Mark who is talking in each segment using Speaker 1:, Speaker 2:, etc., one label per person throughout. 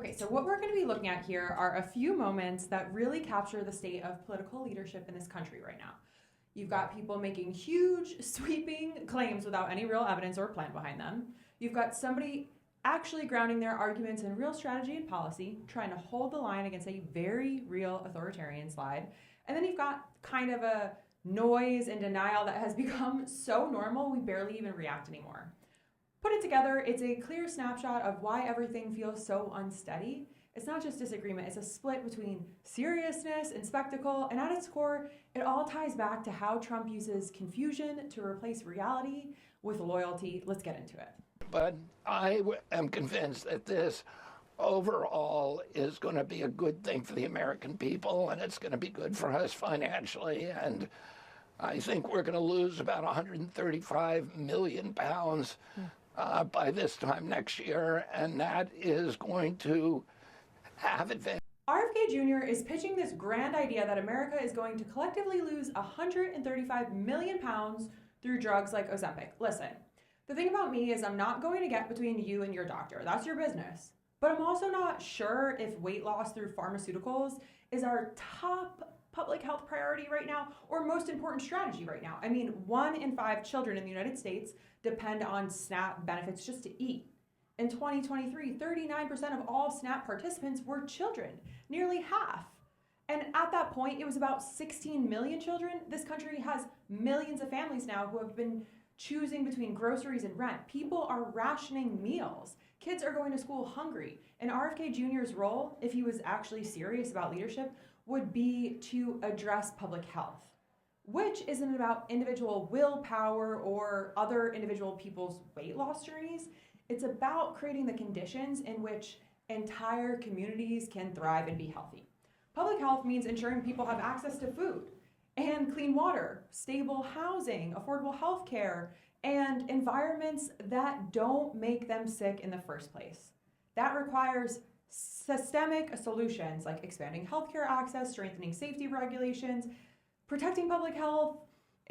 Speaker 1: Okay, so what we're going to be looking at here are a few moments that really capture the state of political leadership in this country right now. You've got people making huge, sweeping claims without any real evidence or plan behind them. You've got somebody actually grounding their arguments in real strategy and policy, trying to hold the line against a very real authoritarian slide. And then you've got kind of a noise and denial that has become so normal we barely even react anymore. Put it together, it's a clear snapshot of why everything feels so unsteady. It's not just disagreement, it's a split between seriousness and spectacle, and at its core, it all ties back to how Trump uses confusion to replace reality with loyalty. Let's get into it.
Speaker 2: But I am convinced that this overall is going to be a good thing for the American people, and it's going to be good for us financially. And I think we're going to lose about 135 million pounds by this time next year, and that is going to have advantage.
Speaker 1: RFK Jr. is pitching this grand idea that America is going to collectively lose 135 million pounds through drugs like Ozempic. Listen, the thing about me is I'm not going to get between you and your doctor. That's your business. But I'm also not sure if weight loss through pharmaceuticals is our top public health priority right now or most important strategy right now. I mean, 1 in 5 children in the United States depend on SNAP benefits just to eat. In 2023, 39% of all SNAP participants were children, nearly half. And at that point, it was about 16 million children. This country has millions of families now who have been choosing between groceries and rent. People are rationing meals. Kids are going to school hungry. And RFK Jr.'s role, if he was actually serious about leadership, would be to address public health, which isn't about individual willpower or other individual people's weight loss journeys. It's about creating the conditions in which entire communities can thrive and be healthy. Public health means ensuring people have access to food and clean water, stable housing, affordable health care, and environments that don't make them sick in the first place. That requires systemic solutions like expanding healthcare access, strengthening safety regulations, protecting public health,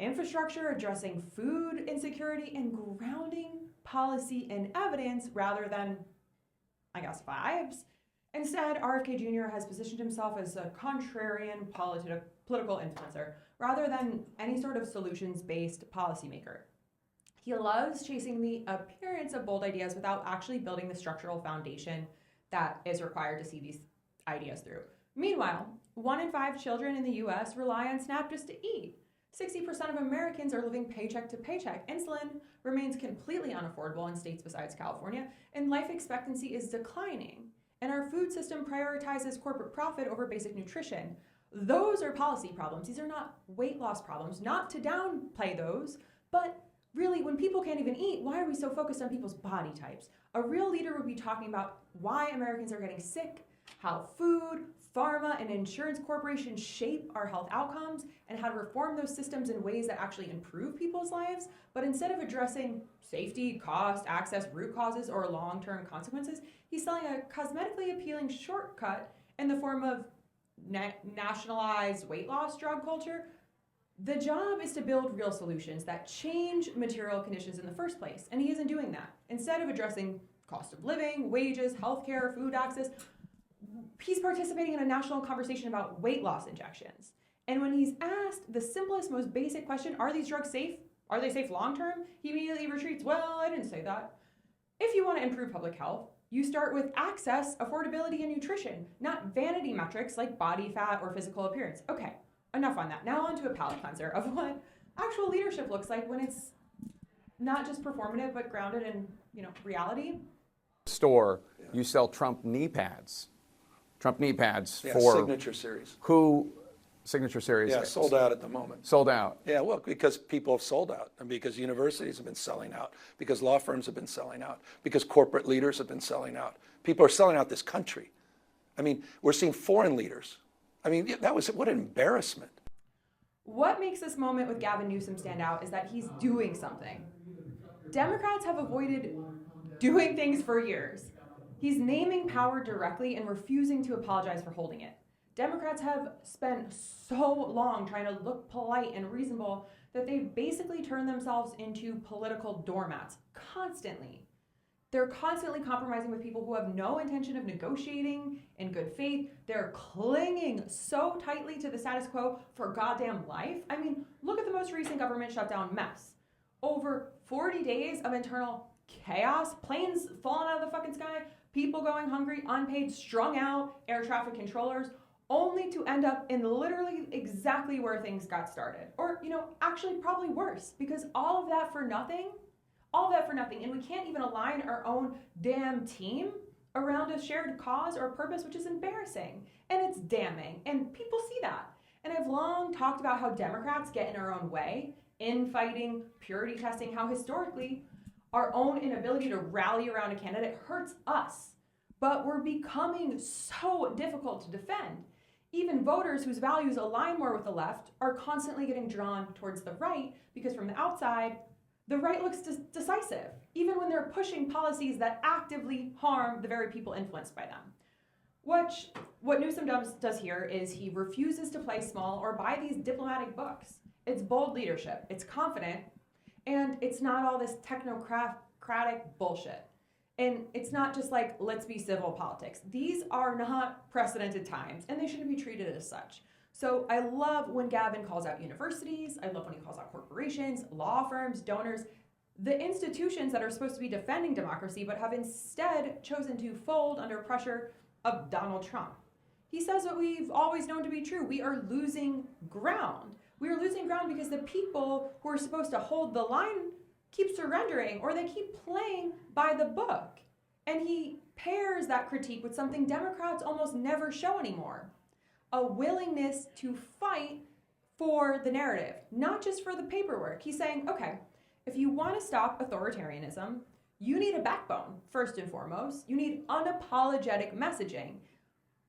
Speaker 1: infrastructure, addressing food insecurity, and grounding policy in evidence rather than, I guess, vibes. Instead, RFK Jr. has positioned himself as a contrarian political influencer rather than any sort of solutions-based policymaker. He loves chasing the appearance of bold ideas without actually building the structural foundation that is required to see these ideas through. Meanwhile, 1 in 5 children in the US rely on SNAP just to eat. 60% of Americans are living paycheck to paycheck. Insulin remains completely unaffordable in states besides California, and life expectancy is declining. And our food system prioritizes corporate profit over basic nutrition. Those are policy problems. These are not weight loss problems. Not to downplay those, but really, when people can't even eat, why are we so focused on people's body types? A real leader would be talking about why Americans are getting sick, how food, pharma, and insurance corporations shape our health outcomes, and how to reform those systems in ways that actually improve people's lives. But instead of addressing safety, cost, access, root causes, or long-term consequences, he's selling a cosmetically appealing shortcut in the form of nationalized weight loss drug culture. The job is to build real solutions that change material conditions in the first place, and he isn't doing that. Instead of addressing cost of living, wages, healthcare, food access, he's participating in a national conversation about weight loss injections. And when he's asked the simplest, most basic question, are these drugs safe? Are they safe long-term? He immediately retreats, well, I didn't say that. If you want to improve public health, you start with access, affordability, and nutrition, not vanity metrics like body fat or physical appearance. Okay, enough on that. Now on to a palate cleanser of what actual leadership looks like when it's not just performative, but grounded in, reality.
Speaker 3: Store, you sell Trump knee pads. Trump knee pads
Speaker 4: Yeah,
Speaker 3: for
Speaker 4: Signature Series.
Speaker 3: Signature Series?
Speaker 4: Yeah, sold out at the moment.
Speaker 3: Sold out.
Speaker 4: Yeah, well, because people have sold out, and because universities have been selling out, because law firms have been selling out, because corporate leaders have been selling out. People are selling out this country. I mean, we're seeing foreign leaders. I mean, what an embarrassment.
Speaker 1: What makes this moment with Gavin Newsom stand out is that he's doing something. Democrats have avoided doing things for years. He's naming power directly and refusing to apologize for holding it. Democrats have spent so long trying to look polite and reasonable that they've basically turned themselves into political doormats constantly. They're constantly compromising with people who have no intention of negotiating in good faith. They're clinging so tightly to the status quo for goddamn life. I mean, look at the most recent government shutdown mess. Over 40 days of internal chaos, planes falling out of the fucking sky, people going hungry, unpaid, strung out, air traffic controllers, only to end up in literally exactly where things got started. Or, actually probably worse, because all of that for nothing. And we can't even align our own damn team around a shared cause or purpose, which is embarrassing. And it's damning. And people see that. And I've long talked about how Democrats get in our own way, infighting, purity testing, how historically our own inability to rally around a candidate hurts us. But we're becoming so difficult to defend. Even voters whose values align more with the left are constantly getting drawn towards the right because from the outside, the right looks decisive, even when they're pushing policies that actively harm the very people influenced by them. What Newsom does here is he refuses to play small or buy these diplomatic books. It's bold leadership, it's confident, and it's not all this technocratic bullshit. And it's not just like, let's be civil politics. These are not precedented times, and they shouldn't be treated as such. So I love when Gavin calls out universities. I love when he calls out corporations, law firms, donors, the institutions that are supposed to be defending democracy, but have instead chosen to fold under pressure of Donald Trump. He says what we've always known to be true. We are losing ground. We are losing ground because the people who are supposed to hold the line keep surrendering, or they keep playing by the book. And he pairs that critique with something Democrats almost never show anymore. A willingness to fight for the narrative, not just for the paperwork. He's saying, okay, if you want to stop authoritarianism, you need a backbone, first and foremost. You need unapologetic messaging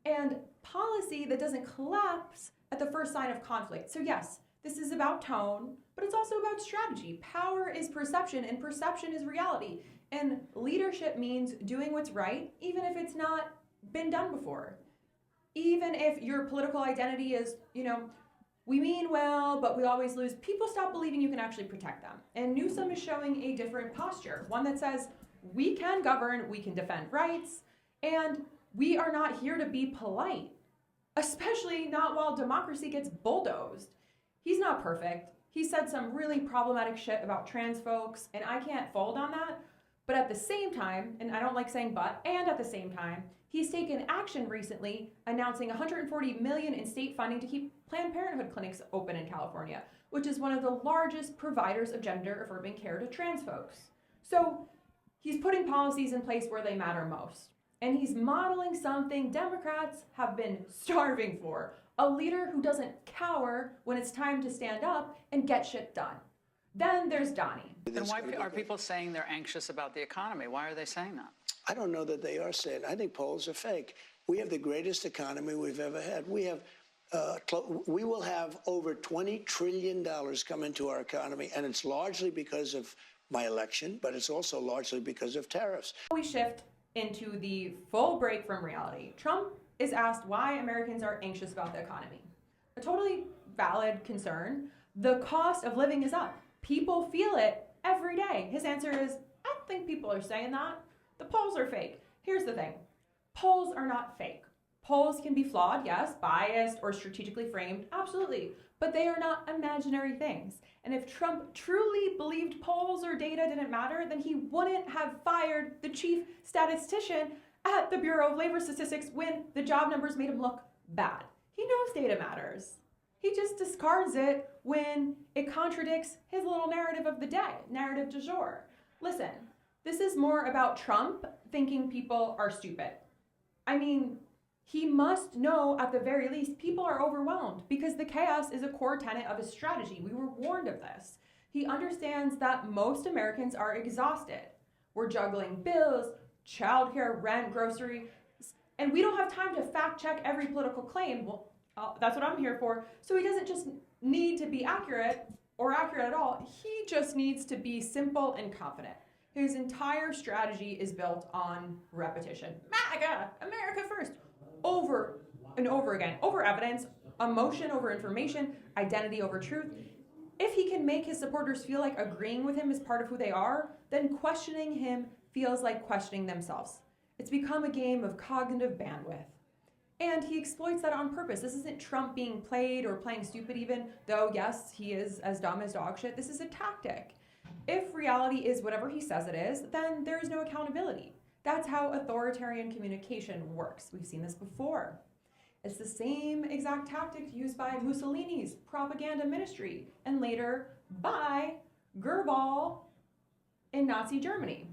Speaker 1: and policy that doesn't collapse at the first sign of conflict. So yes, this is about tone, but it's also about strategy. Power is perception, and perception is reality. And leadership means doing what's right, even if it's not been done before. Even if your political identity is, we mean well, but we always lose, people stop believing you can actually protect them. And Newsom is showing a different posture, one that says, we can govern, we can defend rights, and we are not here to be polite, especially not while democracy gets bulldozed. He's not perfect. He said some really problematic shit about trans folks, and I can't fold on that. But at the same time, and I don't like saying but, and at the same time, he's taken action recently, announcing $140 million in state funding to keep Planned Parenthood clinics open in California, which is one of the largest providers of gender-affirming care to trans folks. So he's putting policies in place where they matter most. And he's modeling something Democrats have been starving for, a leader who doesn't cower when it's time to stand up and get shit done. Then there's Donnie.
Speaker 5: Then why are people saying they're anxious about the economy? Why are they saying that?
Speaker 6: I don't know that they are saying. I think polls are fake. We have the greatest economy we've ever had. We will have over $20 trillion come into our economy, and it's largely because of my election, but it's also largely because of tariffs.
Speaker 1: We shift into the full break from reality. Trump is asked why Americans are anxious about the economy. A totally valid concern. The cost of living is up. People feel it every day. His answer is, I don't think people are saying that. The polls are fake. Here's the thing. Polls are not fake. Polls can be flawed, yes, biased or strategically framed, absolutely, but they are not imaginary things. And if Trump truly believed polls or data didn't matter, then he wouldn't have fired the chief statistician at the Bureau of Labor Statistics when the job numbers made him look bad. He knows data matters. He just discards it when it contradicts his little narrative of the day, narrative du jour. Listen, this is more about Trump thinking people are stupid. I mean, he must know at the very least people are overwhelmed because the chaos is a core tenet of his strategy. We were warned of this. He understands that most Americans are exhausted. We're juggling bills, childcare, rent, groceries, and we don't have time to fact check every political claim. Well, that's what I'm here for. So he doesn't just need to be accurate or accurate at all. He just needs to be simple and confident. His entire strategy is built on repetition. MAGA, America first, over and over again, over evidence, emotion over information, identity over truth. If he can make his supporters feel like agreeing with him is part of who they are, then questioning him feels like questioning themselves. It's become a game of cognitive bandwidth. And he exploits that on purpose. This isn't Trump being played or playing stupid even, though yes, he is as dumb as dog shit. This is a tactic. If reality is whatever he says it is, then there is no accountability. That's how authoritarian communication works. We've seen this before. It's the same exact tactic used by Mussolini's propaganda ministry and later by Goebbels in Nazi Germany.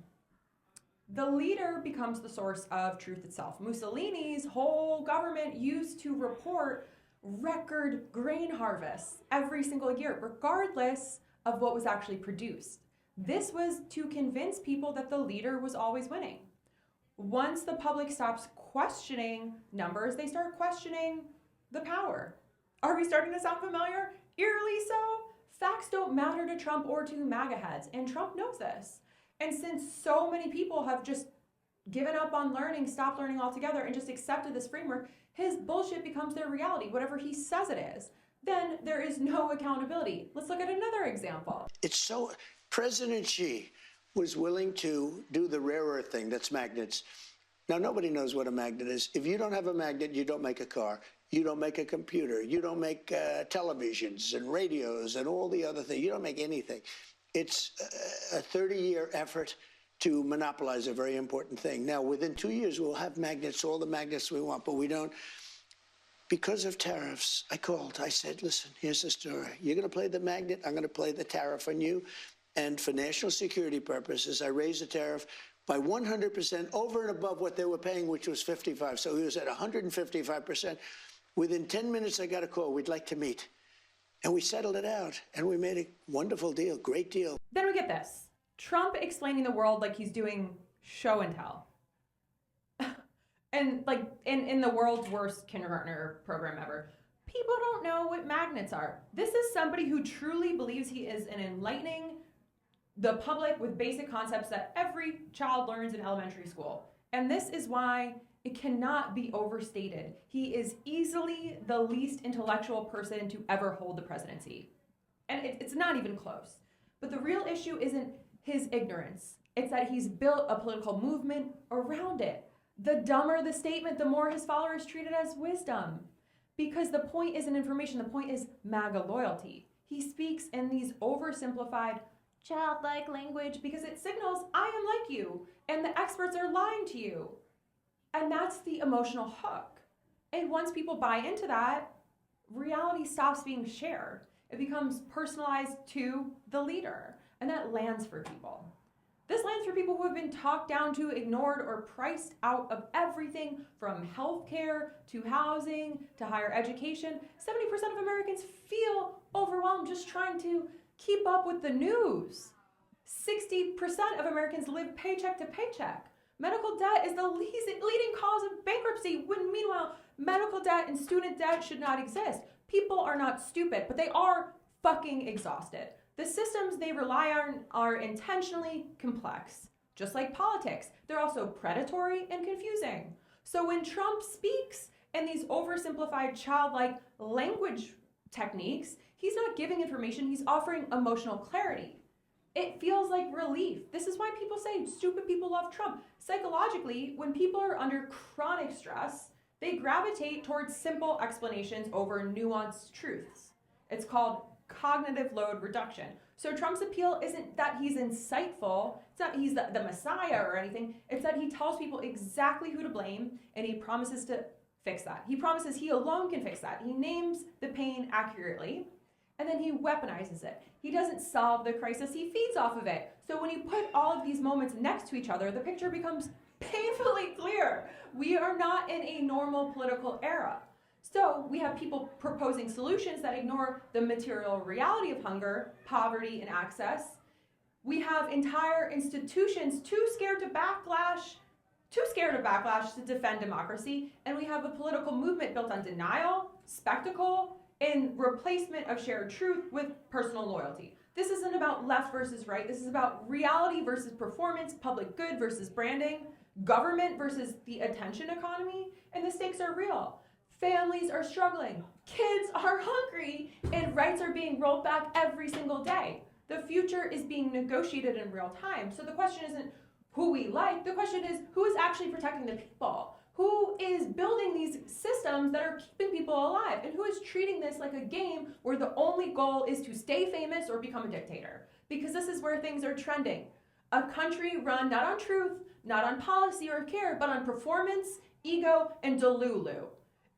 Speaker 1: The leader becomes the source of truth itself. Mussolini's whole government used to report record grain harvests every single year, regardless of what was actually produced. This was to convince people that the leader was always winning. Once the public stops questioning numbers, they start questioning the power. Are we starting to sound familiar? Eerily so. Facts don't matter to Trump or to MAGA heads, and Trump knows this. And since so many people have just given up on learning, stopped learning altogether, and just accepted this framework, his bullshit becomes their reality, whatever he says it is. Then there is no accountability. Let's look at another example.
Speaker 6: It's so, President Xi was willing to do the rare earth thing, that's magnets. Now, nobody knows what a magnet is. If you don't have a magnet, you don't make a car. You don't make a computer. You don't make televisions and radios and all the other things. You don't make anything. It's a 30-year effort to monopolize a very important thing. Now, within 2 years, we'll have magnets, all the magnets we want, but we don't. Because of tariffs, I called. I said, listen, here's the story. You're going to play the magnet. I'm going to play the tariff on you. And for national security purposes, I raised the tariff by 100% over and above what they were paying, which was 55. So he was at 155%. Within 10 minutes, I got a call. We'd like to meet. And we settled it out, and we made a wonderful deal, great deal.
Speaker 1: Then we get this. Trump explaining the world like he's doing show and tell. And like in the world's worst kindergartner program ever. People don't know what magnets are. This is somebody who truly believes he is an enlightening the public with basic concepts that every child learns in elementary school. And this is why it cannot be overstated. He is easily the least intellectual person to ever hold the presidency. And it's not even close. But the real issue isn't his ignorance. It's that he's built a political movement around it. The dumber the statement, the more his followers treat it as wisdom. Because the point isn't information, the point is MAGA loyalty. He speaks in these oversimplified, childlike language because it signals, I am like you, and the experts are lying to you. And that's the emotional hook. And once people buy into that, reality stops being shared. It becomes personalized to the leader, and that lands for people. This lands for people who have been talked down to, ignored, or priced out of everything from healthcare to housing to higher education. 70% of Americans feel overwhelmed just trying to keep up with the news. 60% of Americans live paycheck to paycheck. Medical debt is the leading cause of bankruptcy, when meanwhile, medical debt and student debt should not exist. People are not stupid, but they are fucking exhausted. The systems they rely on are intentionally complex. Just like politics, they're also predatory and confusing. So when Trump speaks in these oversimplified childlike language techniques, he's not giving information, he's offering emotional clarity. It feels like relief. This is why people say stupid people love Trump. Psychologically, when people are under chronic stress, they gravitate towards simple explanations over nuanced truths. It's called cognitive load reduction. So Trump's appeal isn't that he's insightful, it's not he's the messiah or anything, it's that he tells people exactly who to blame and he promises to fix that. He promises he alone can fix that. He names the pain accurately and then he weaponizes it. He doesn't solve the crisis, he feeds off of it. So when you put all of these moments next to each other, the picture becomes painfully clear. We are not in a normal political era. So we have people proposing solutions that ignore the material reality of hunger, poverty, and access. We have entire institutions too scared to backlash to defend democracy. And we have a political movement built on denial, spectacle, and replacement of shared truth with personal loyalty. This isn't about left versus right. This is about reality versus performance, public good versus branding, government versus the attention economy, and the stakes are real. Families are struggling, kids are hungry, and rights are being rolled back every single day. The future is being negotiated in real time. So the question isn't who we like. The question is, who is actually protecting the people? Who is building these systems that are keeping people alive? And who is treating this like a game where the only goal is to stay famous or become a dictator? Because this is where things are trending. A country run not on truth, not on policy or care, but on performance, ego, and delulu.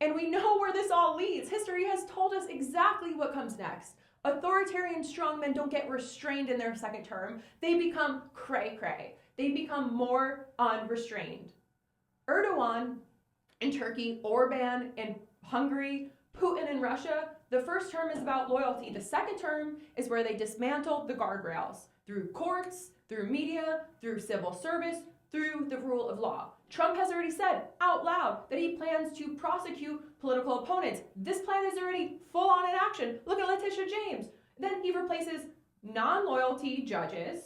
Speaker 1: And we know where this all leads. History has told us exactly what comes next. Authoritarian strongmen don't get restrained in their second term. They become cray-cray. They become more unrestrained. Erdogan in Turkey, Orban in Hungary, Putin in Russia, the first term is about loyalty. The second term is where they dismantle the guardrails through courts, through media, through civil service, through the rule of law. Trump has already said out loud that he plans to prosecute political opponents. This plan is already full on in action. Look at Letitia James. Then he replaces non-loyalty judges.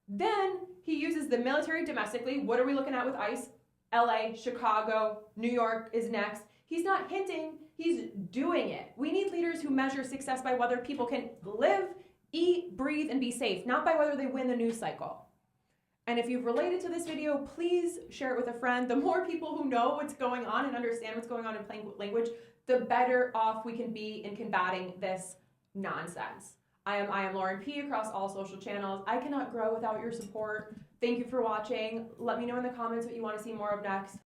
Speaker 1: Then he uses the military domestically. What are we looking at with ICE? LA, Chicago, New York is next. He's not hinting, he's doing it. We need leaders who measure success by whether people can live, eat, breathe, and be safe, not by whether they win the news cycle. And if you've related to this video, please share it with a friend. The more people who know what's going on and understand what's going on in plain language, the better off we can be in combating this nonsense. I am Lauren P. across all social channels. I cannot grow without your support. Thank you for watching. Let me know in the comments what you want to see more of next.